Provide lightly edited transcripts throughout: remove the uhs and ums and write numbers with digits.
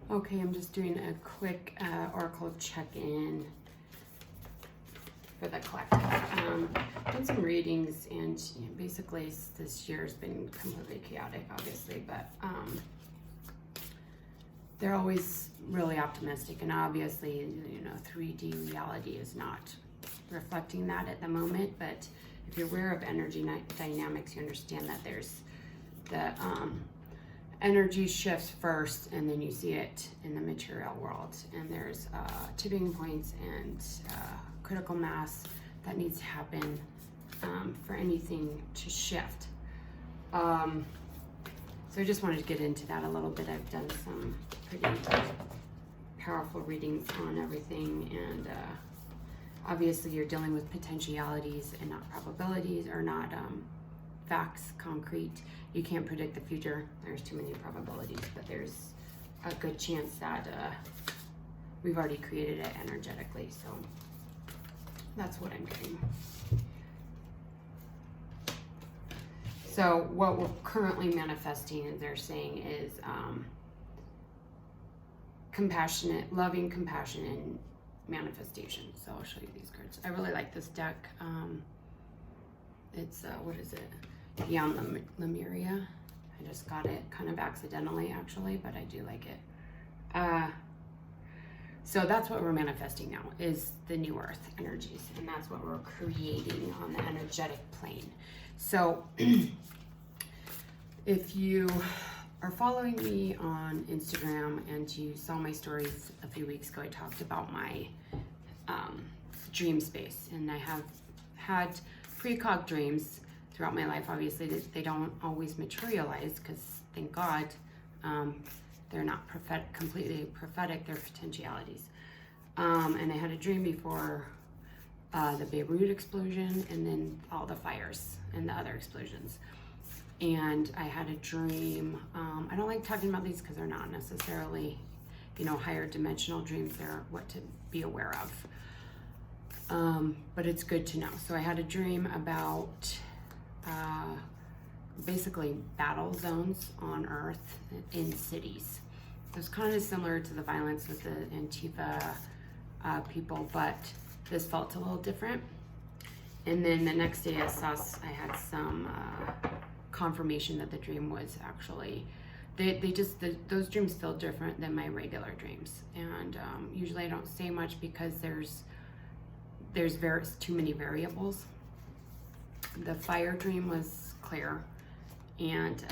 Okay, I'm just doing a quick oracle check-in for the collective. Did some readings, and basically this year's been completely chaotic, obviously, but they're always really optimistic, and obviously, 3D reality is not reflecting that at the moment. But if you're aware of energy dynamics, you understand that there's the energy shifts first, and then you see it in the material world, and there's tipping points and critical mass that needs to happen for anything to shift. So I just wanted to get into that a little bit. I've done some pretty powerful readings on everything, and obviously you're dealing with potentialities and not probabilities, or not facts, concrete. You can't predict the future. There's too many probabilities, but there's a good chance that we've already created it energetically. So that's what I'm getting. So what we're currently manifesting, as they're saying, is compassionate, loving, compassion, and manifestation. So I'll show you these cards. I really like this deck. It's what is it? Beyond Lemuria. I just got it kind of accidentally, actually, but I do like it. So that's what we're manifesting now, is the new earth energies, and that's what we're creating on the energetic plane. So if you are following me on Instagram and you saw my stories a few weeks ago, I talked about my dream space, and I have had precog dreams throughout my life. Obviously they don't always materialize, because thank God they're not completely prophetic, they're potentialities. And I had a dream before the Beirut explosion, and then all the fires and the other explosions. And I had a dream, I don't like talking about these because they're not necessarily, higher dimensional dreams. They're what to be aware of. But it's good to know. So I had a dream about basically battle zones on Earth in cities. It was kind of similar to the violence with the Antifa people, but this felt a little different. And then the next day I had some confirmation that the dream was actually, those dreams feel different than my regular dreams. And usually I don't say much because there's too many variables. The fire dream was clear, and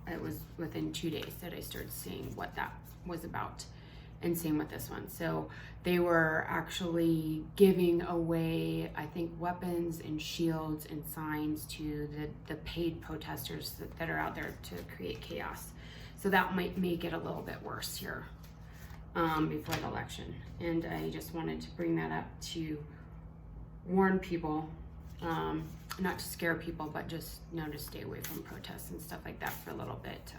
it was within 2 days that I started seeing what that was about, and same with this one. So they were actually giving away, I think, weapons and shields and signs to the paid protesters that are out there to create chaos. So that might make it a little bit worse here before the election. And I just wanted to bring that up to warn people, not to scare people, but just to stay away from protests and stuff like that for a little bit.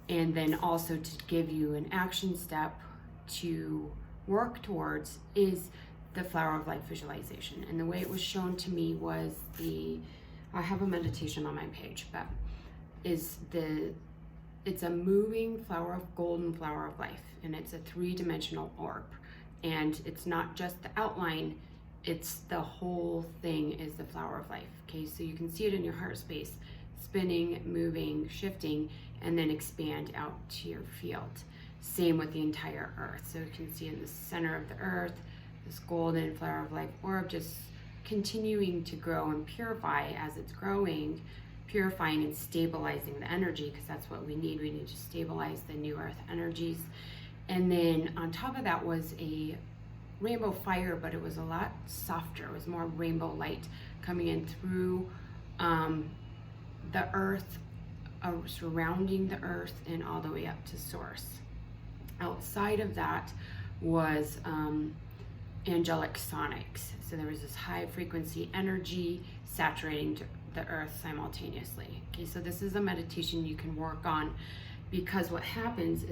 And then also to give you an action step to work towards is the flower of life visualization. And the way it was shown to me was I have a meditation on my page, but it's a moving golden flower of life, and it's a 3-dimensional orb. And it's not just the outline, it's the whole thing is the flower of life. Okay, so you can see it in your heart space, spinning, moving, shifting, and then expand out to your field. Same with the entire earth. So you can see in the center of the earth, this golden flower of life orb just continuing to grow and purify as it's growing, purifying and stabilizing the energy, because that's what we need. We need to stabilize the new earth energies. And then on top of that was a rainbow fire, but it was a lot softer. It was more rainbow light coming in through the earth, surrounding the earth, and all the way up to source. Outside of that was angelic sonics. So there was this high frequency energy saturating the earth simultaneously. Okay, so this is a meditation you can work on, because what happens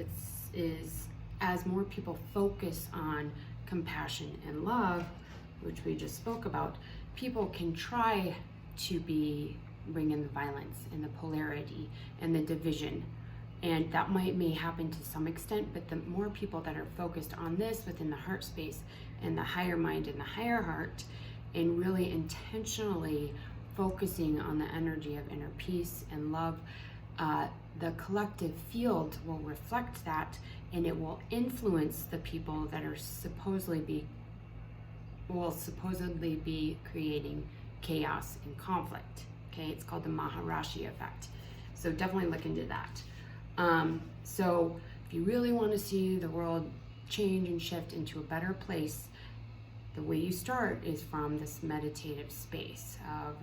is as more people focus on compassion and love, which we just spoke about, people can try to bring in the violence and the polarity and the division And that may happen to some extent, but the more people that are focused on this within the heart space and the higher mind and the higher heart, and really intentionally focusing on the energy of inner peace and love, the collective field will reflect that, and it will influence the people that are supposedly be creating chaos and conflict. Okay, it's called the Maharishi effect. So definitely look into that. So if you really want to see the world change and shift into a better place, the way you start is from this meditative space of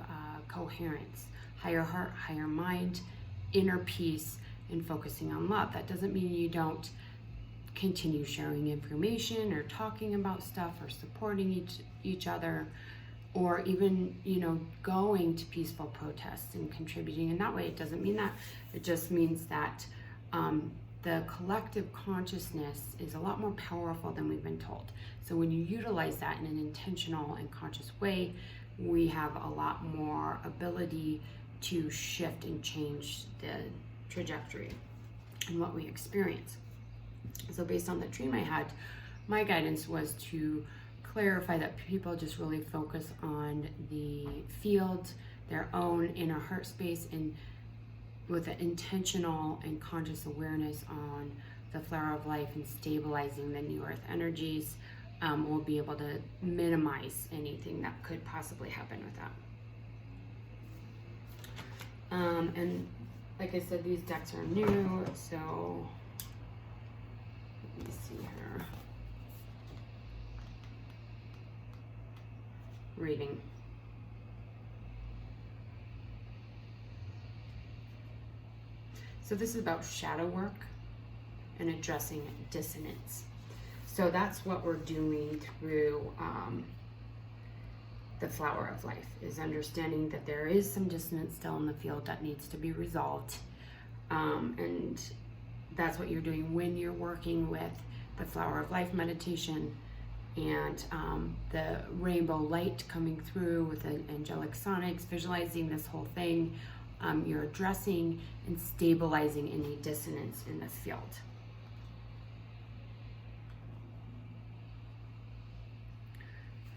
coherence, higher heart, higher mind, inner peace, and focusing on love. That doesn't mean you don't continue sharing information or talking about stuff or supporting each other, or even, going to peaceful protests and contributing in that way. It doesn't mean that. It just means that the collective consciousness is a lot more powerful than we've been told. So when you utilize that in an intentional and conscious way, we have a lot more ability to shift and change the trajectory and what we experience. So based on the dream I had, my guidance was to clarify that people just really focus on the field, their own inner heart space, and with an intentional and conscious awareness on the flower of life and stabilizing the new earth energies, we'll be able to minimize anything that could possibly happen with that. And like I said, these decks are new, so let me see here. Reading. So this is about shadow work and addressing dissonance. So that's what we're doing through the flower of life, is understanding that there is some dissonance still in the field that needs to be resolved. And that's what you're doing when you're working with the flower of life meditation and the rainbow light coming through with the angelic sonics, visualizing this whole thing. You're addressing and stabilizing any dissonance in the field.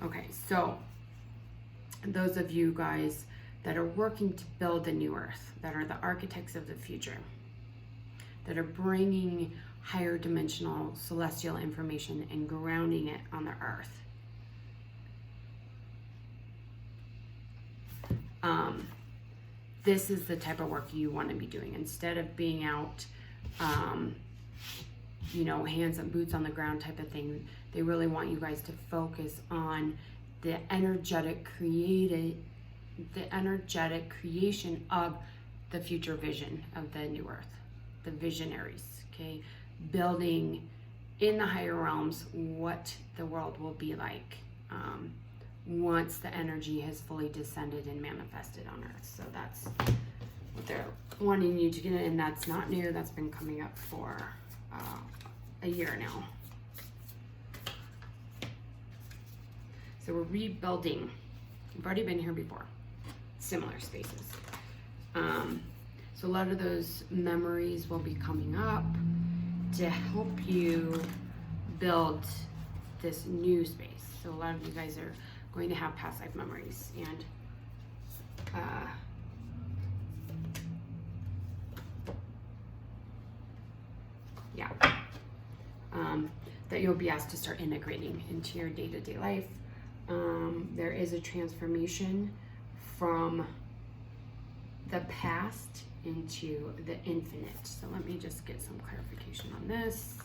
Okay, so those of you guys that are working to build a new earth, that are the architects of the future, that are bringing higher dimensional celestial information and grounding it on the earth. This is the type of work you want to be doing instead of being out, hands and boots on the ground type of thing. They really want you guys to focus on the energetic creation of the future vision of the new earth, the visionaries, okay? Building in the higher realms what the world will be like once the energy has fully descended and manifested on earth. So that's what they're wanting you to get, and that's not new. That's been coming up for a year now. So we're rebuilding. We've already been here before, similar spaces. So a lot of those memories will be coming up to help you build this new space. So a lot of you guys are going to have past life memories, and that you'll be asked to start integrating into your day-to-day life. There is a transformation from the past into the infinite. So let me just get some clarification on this.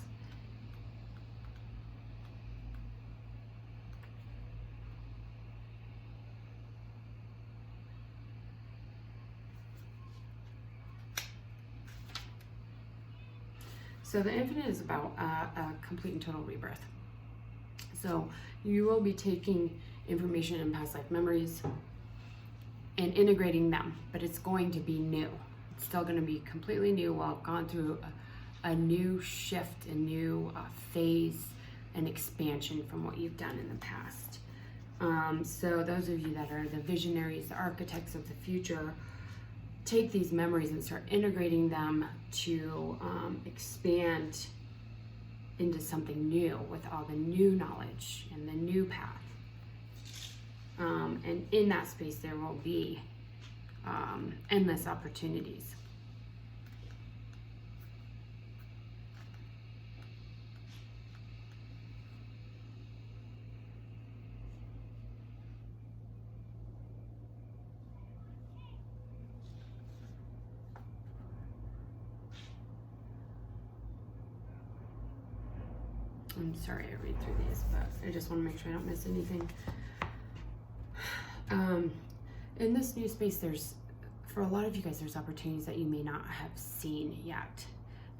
So the infinite is about a complete and total rebirth. So you will be taking information in past life memories and integrating them, but it's going to be new. It's still going to be completely new. We'll have gone through a new shift, a new phase, an expansion from what you've done in the past. So those of you that are the visionaries, the architects of the future, take these memories and start integrating them to expand into something new with all the new knowledge and the new path. And in that space, there will be endless opportunities. I'm sorry I read through these, but I just want to make sure I don't miss anything. In this new space, for a lot of you guys, there's opportunities that you may not have seen yet.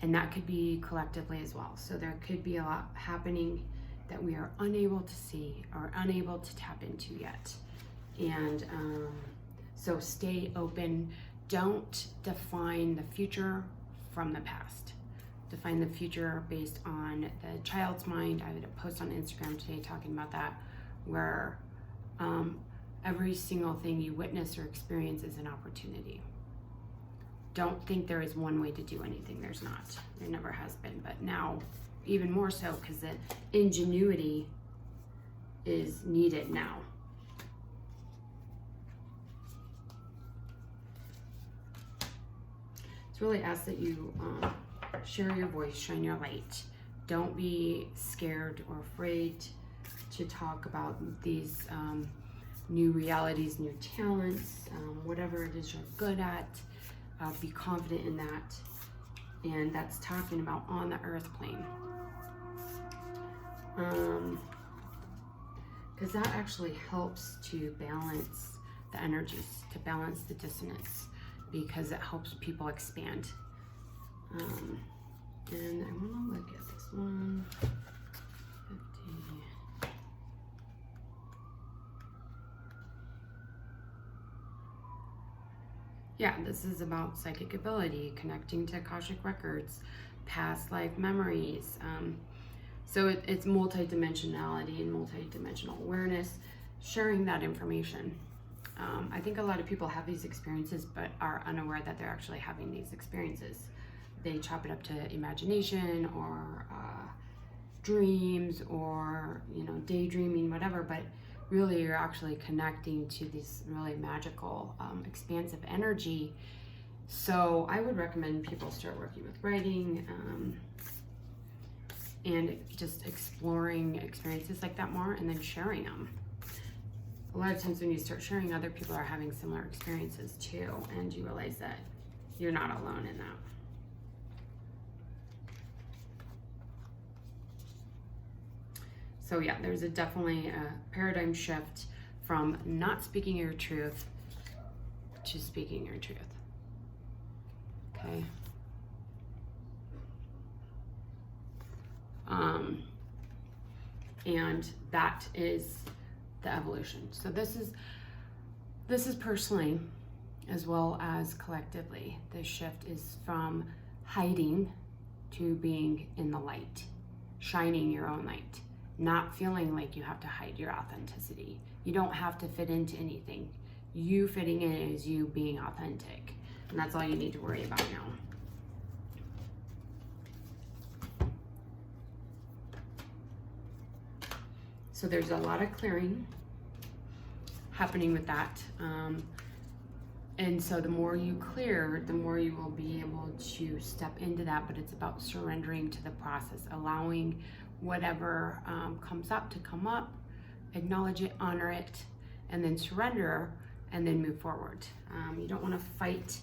And that could be collectively as well. So there could be a lot happening that we are unable to see or unable to tap into yet. And so stay open. Don't define the future from the past. Define the future based on the child's mind. I did a post on Instagram today talking about that, where every single thing you witness or experience is an opportunity. Don't think there is one way to do anything. There's not. There never has been, but now even more so, because the ingenuity is needed now. It's really asked that you share your voice, shine your light. Don't be scared or afraid to talk about these new realities, new talents, whatever it is you're good at. Be confident in that. And that's talking about on the earth plane. Because that actually helps to balance the energies, to balance the dissonance, because it helps people expand. And I want to look at this one. 50. Yeah, this is about psychic ability, connecting to Akashic records, past life memories. So it's multidimensionality and multidimensional awareness, sharing that information. I think a lot of people have these experiences but are unaware that they're actually having these experiences. They chop it up to imagination or dreams or, daydreaming, whatever, but really you're actually connecting to this really magical, expansive energy. So I would recommend people start working with writing and just exploring experiences like that more, and then sharing them. A lot of times when you start sharing, other people are having similar experiences too, and you realize that you're not alone in that. So yeah, there's definitely a paradigm shift from not speaking your truth to speaking your truth. Okay. And that is the evolution. So this is personally as well as collectively. The shift is from hiding to being in the light, shining your own light. Not feeling like you have to hide your authenticity. You don't have to fit into anything. You fitting in is you being authentic. And that's all you need to worry about now. So there's a lot of clearing happening with that. And so the more you clear, the more you will be able to step into that. But it's about surrendering to the process, allowing whatever comes up to come up, acknowledge it, honor it, and then surrender, and then move forward. You don't want to fight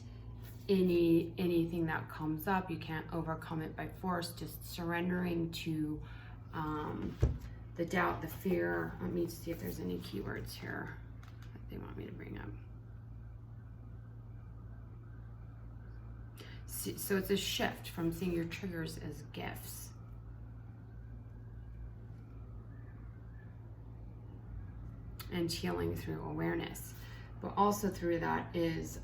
anything that comes up. You can't overcome it by force. Just surrendering to the doubt, the fear. Let me see if there's any keywords here that they want me to bring up. So it's a shift from seeing your triggers as gifts. And healing through awareness. But also through that is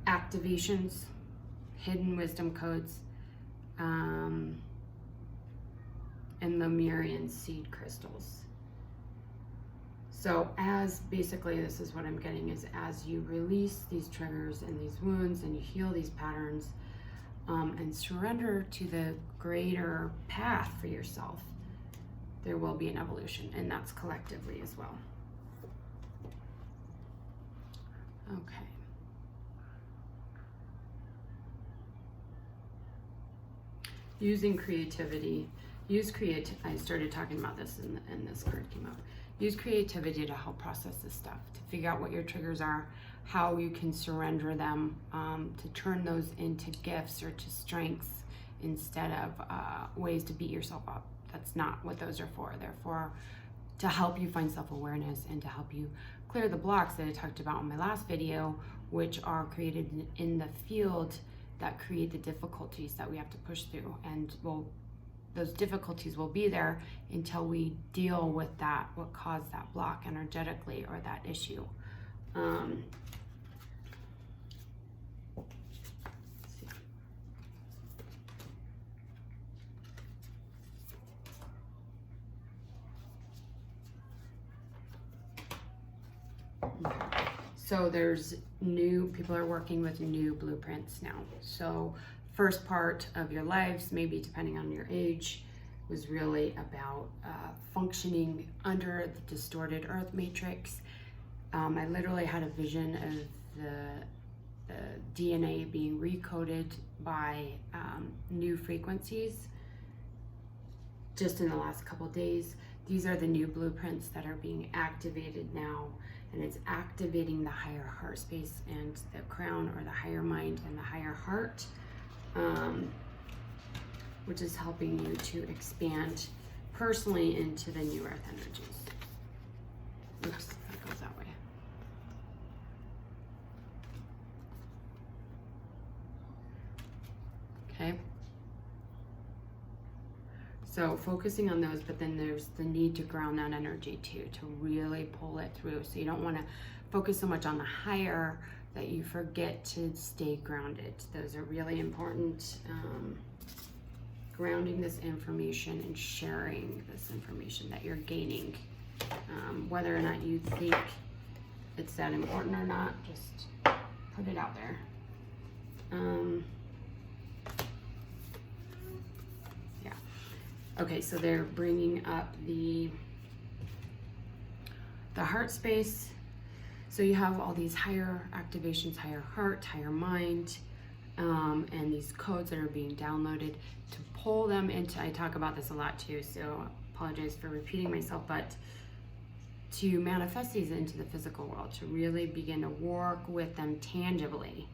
activations, hidden wisdom codes, and Lemurian seed crystals. So as basically, this is what I'm getting, is as you release these triggers and these wounds and you heal these patterns, and surrender to the greater path for yourself, there will be an evolution, and that's collectively as well. Okay. Using creativity. I started talking about this and this card came up. Use creativity to help process this stuff, to figure out what your triggers are, how you can surrender them, to turn those into gifts or to strengths instead of ways to beat yourself up. That's not what those are for. They're for to help you find self-awareness and to help you clear the blocks that I talked about in my last video, which are created in the field that create the difficulties that we have to push through. And those difficulties will be there until we deal with that, what caused that block energetically or that issue. So there's people are working with new blueprints now. So first part of your lives, maybe depending on your age, was really about functioning under the distorted earth matrix. I literally had a vision of the DNA being recoded by new frequencies just in the last couple days. These are the new blueprints that are being activated now, and it's activating the higher heart space and the crown, or the higher mind and the higher heart, which is helping you to expand personally into the new earth energies. Oops, that goes that way. Okay. So focusing on those, but then there's the need to ground that energy too, to really pull it through. So you don't want to focus so much on the higher that you forget to stay grounded. Those are really important. Grounding this information and sharing this information that you're gaining. Whether or not you think it's that important or not, just put it out there. Okay, so they're bringing up the heart space. So you have all these higher activations, higher heart, higher mind, and these codes that are being downloaded to pull them into, I talk about this a lot too, so apologize for repeating myself, but to manifest these into the physical world, to really begin to work with them tangibly,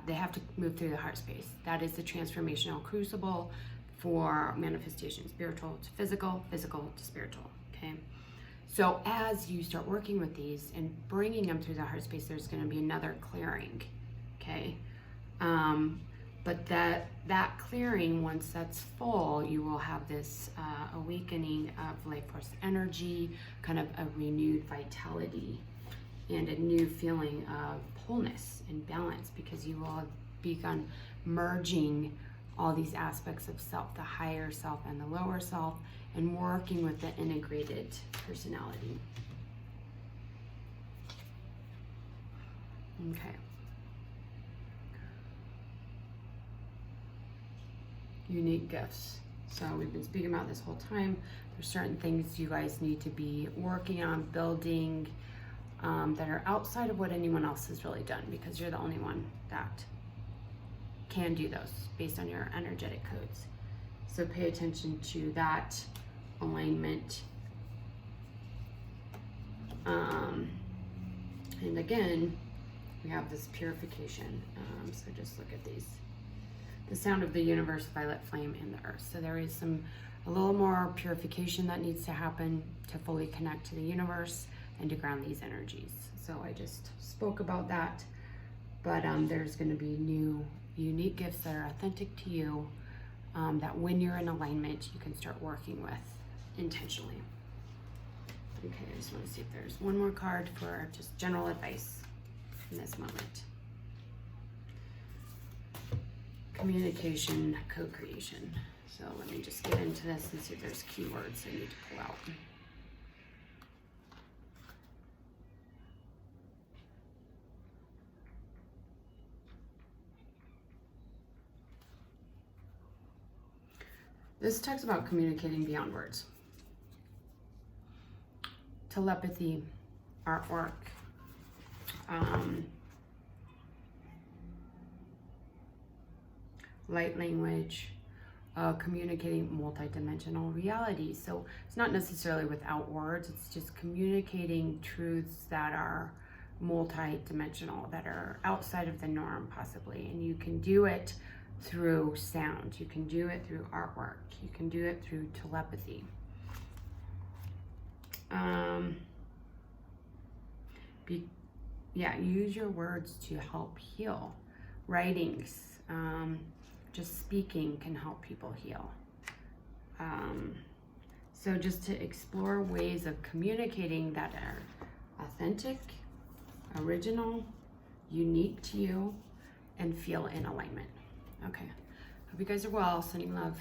they have to move through the heart space. That is the transformational crucible for manifestation, spiritual to physical, physical to spiritual, okay? So as you start working with these and bringing them through the heart space, there's gonna be another clearing, okay? But that clearing, once that's full, you will have this awakening of life force energy, kind of a renewed vitality and a new feeling of wholeness and balance, because you will have begun merging all these aspects of self, the higher self and the lower self, and working with the integrated personality. Okay. Unique gifts. So we've been speaking about this whole time. There's certain things you guys need to be working on, building, that are outside of what anyone else has really done, because you're the only one that can do those based on your energetic codes. So pay attention to that alignment. And again, we have this purification. So just look at these. The sound of the universe, violet flame, and the earth. So there is a little more purification that needs to happen to fully connect to the universe and to ground these energies. So I just spoke about that, but there's going to be new unique gifts that are authentic to you, that when you're in alignment, you can start working with intentionally. Okay, I just want to see if there's one more card for just general advice in this moment. Communication, co-creation. So let me just get into this and see if there's keywords I need to pull out. This talks about communicating beyond words. Telepathy, artwork, light language, communicating multidimensional realities. So it's not necessarily without words, it's just communicating truths that are multi-dimensional, that are outside of the norm possibly. And you can do it through sound, you can do it through artwork, you can do it through telepathy. Use your words to help heal. Writings, just speaking can help people heal. So just to explore ways of communicating that are authentic, original, unique to you, and feel in alignment. Okay, hope you guys are well. Sending love.